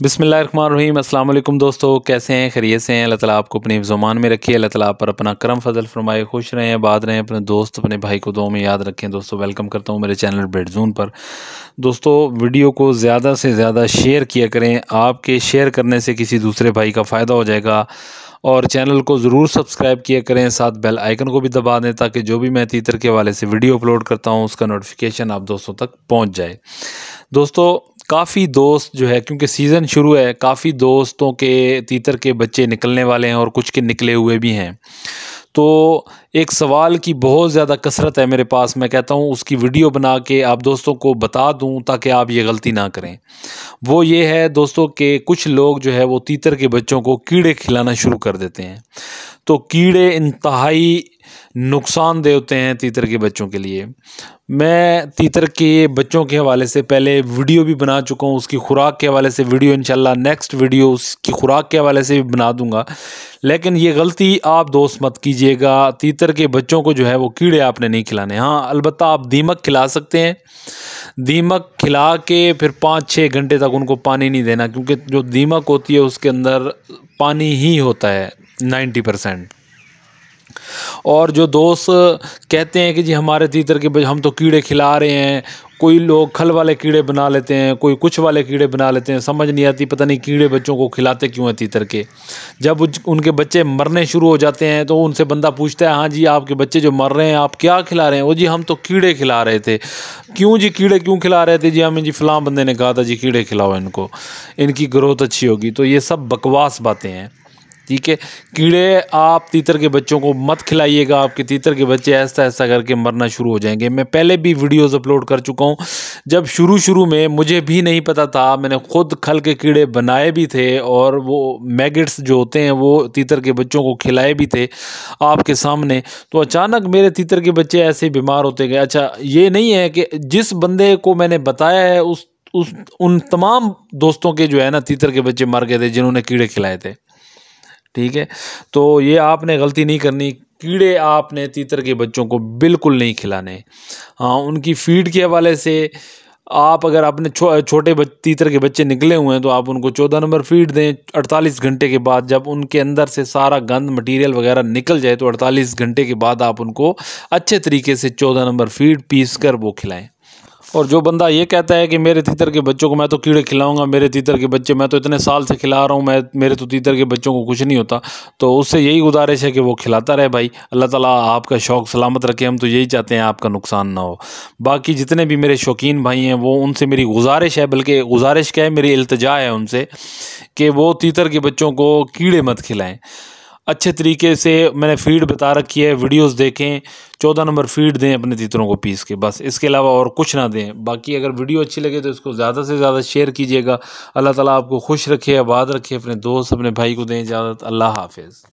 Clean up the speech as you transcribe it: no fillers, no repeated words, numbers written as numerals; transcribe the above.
बिस्मिल्लाहिर्रहमानिर्रहीम। अस्सलाम वालेकुम दोस्तों, कैसे हैं? खैरियत से हैं? अल्लाह ताला आपको अपने ज़ुबान में रखिए। अल्लाह ताला आप पर अपना करम फजल फरमाए, खुश रहें, आबाद रहें, अपने दोस्त अपने भाई को दुआ में याद रखें। दोस्तों वेलकम करता हूं मेरे चैनल ब्रेड जोन पर। दोस्तों वीडियो को ज़्यादा से ज़्यादा शेयर किया करें, आपके शेयर करने से किसी दूसरे भाई का फ़ायदा हो जाएगा। और चैनल को ज़रूर सब्सक्राइब किया करें, साथ बेल आइकन को भी दबा दें ताकि जो भी मैं तीतर के हवाले से वीडियो अपलोड करता हूं उसका नोटिफिकेशन आप दोस्तों तक पहुंच जाए। दोस्तों काफ़ी दोस्त जो है, क्योंकि सीज़न शुरू है, काफ़ी दोस्तों के तीतर के बच्चे निकलने वाले हैं और कुछ के निकले हुए भी हैं। तो एक सवाल की बहुत ज़्यादा कसरत है मेरे पास, मैं कहता हूँ उसकी वीडियो बना के आप दोस्तों को बता दूँ ताकि आप ये गलती ना करें। वो ये है दोस्तों कि कुछ लोग जो है वो तीतर के बच्चों को कीड़े खिलाना शुरू कर देते हैं। तो कीड़े इंतहाई नुकसानदेह होते हैं तीतर के बच्चों के लिए। मैं तीतर के बच्चों के हवाले से पहले वीडियो भी बना चुका हूँ, उसकी खुराक के हवाले से वीडियो इंशाल्लाह नेक्स्ट वीडियो उसकी खुराक के हवाले से भी बना दूंगा। लेकिन ये गलती आप दोस्त मत कीजिएगा, तीतर के बच्चों को जो है वो कीड़े आपने नहीं खिलाने। हाँ अलबत्ता आप दीमक खिला सकते हैं, दीमक खिला के फिर 5-6 घंटे तक उनको पानी नहीं देना, क्योंकि जो दीमक होती है उसके अंदर पानी ही होता है 90%। और जो दोस्त कहते हैं कि जी हमारे तीतर के हम तो कीड़े खिला रहे हैं, कोई लोग खल वाले कीड़े बना लेते हैं, कोई कुछ वाले कीड़े बना लेते हैं, समझ नहीं आती पता नहीं कीड़े बच्चों को खिलाते क्यों हैं तीतर के। जब उनके बच्चे मरने शुरू हो जाते हैं तो उनसे बंदा पूछता है, हाँ जी आपके बच्चे जो मर रहे हैं आप क्या खिला रहे हैं? वो जी हम तो कीड़े खिला रहे थे। क्यों जी कीड़े क्यों खिला रहे थे? जी हमें जी फ़लाँ बंदे ने कहा था जी कीड़े खिलाओ इनको, इनकी ग्रोथ अच्छी होगी। तो ये सब बकवास बातें हैं, ठीक है। कीड़े आप तीतर के बच्चों को मत खिलाइएगा, आपके तीतर के बच्चे ऐसा ऐसा करके मरना शुरू हो जाएंगे। मैं पहले भी वीडियोस अपलोड कर चुका हूं, जब शुरू में मुझे भी नहीं पता था, मैंने खुद खल के कीड़े बनाए भी थे और वो मैगेट्स जो होते हैं वो तीतर के बच्चों को खिलाए भी थे आपके सामने। तो अचानक मेरे तीतर के बच्चे ऐसे बीमार होते गए। अच्छा ये नहीं है कि जिस बंदे को मैंने बताया है उन तमाम दोस्तों के जो है ना तीतर के बच्चे मर गए थे जिन्होंने कीड़े खिलाए थे, ठीक है। तो ये आपने गलती नहीं करनी, कीड़े आपने तीतर के बच्चों को बिल्कुल नहीं खिलाने। हाँ उनकी फीड के हवाले से आप अगर अपने छोटे तीतर के बच्चे निकले हुए हैं तो आप उनको 14 नंबर फीड दें 48 घंटे के बाद। जब उनके अंदर से सारा गंद मटेरियल वगैरह निकल जाए तो 48 घंटे के बाद आप उनको अच्छे तरीके से 14 नंबर फीड पीस कर वो खिलाएं। और जो बंदा ये कहता है कि मेरे तीतर के बच्चों को मैं तो कीड़े खिलाऊंगा, मेरे तीतर के बच्चे मैं तो इतने साल से खिला रहा हूँ, मेरे तो तीतर के बच्चों को कुछ नहीं होता, तो उससे यही गुजारिश है कि वो खिलाता रहे भाई। अल्लाह ताला आपका शौक़ सलामत रखे, हम तो यही चाहते हैं आपका नुकसान ना हो। बाकी जितने भी मेरे शौकीन भाई हैं वो उनसे मेरी गुजारिश है, बल्कि गुजारिश क्या है मेरी इल्तिजा है उनसे कि वो तीतर के बच्चों को कीड़े मत खिलाएँ। अच्छे तरीके से मैंने फ़ीड बता रखी है, वीडियोस देखें, 14 नंबर फ़ीड दें अपने तीतरों को पीस के, बस इसके अलावा और कुछ ना दें। बाकी अगर वीडियो अच्छी लगे तो इसको ज़्यादा से ज़्यादा शेयर कीजिएगा। अल्लाह ताला आपको खुश रखे, आबाद रखे, अपने दोस्त अपने भाई को दें इजाज़त। अल्लाह हाफ़िज़।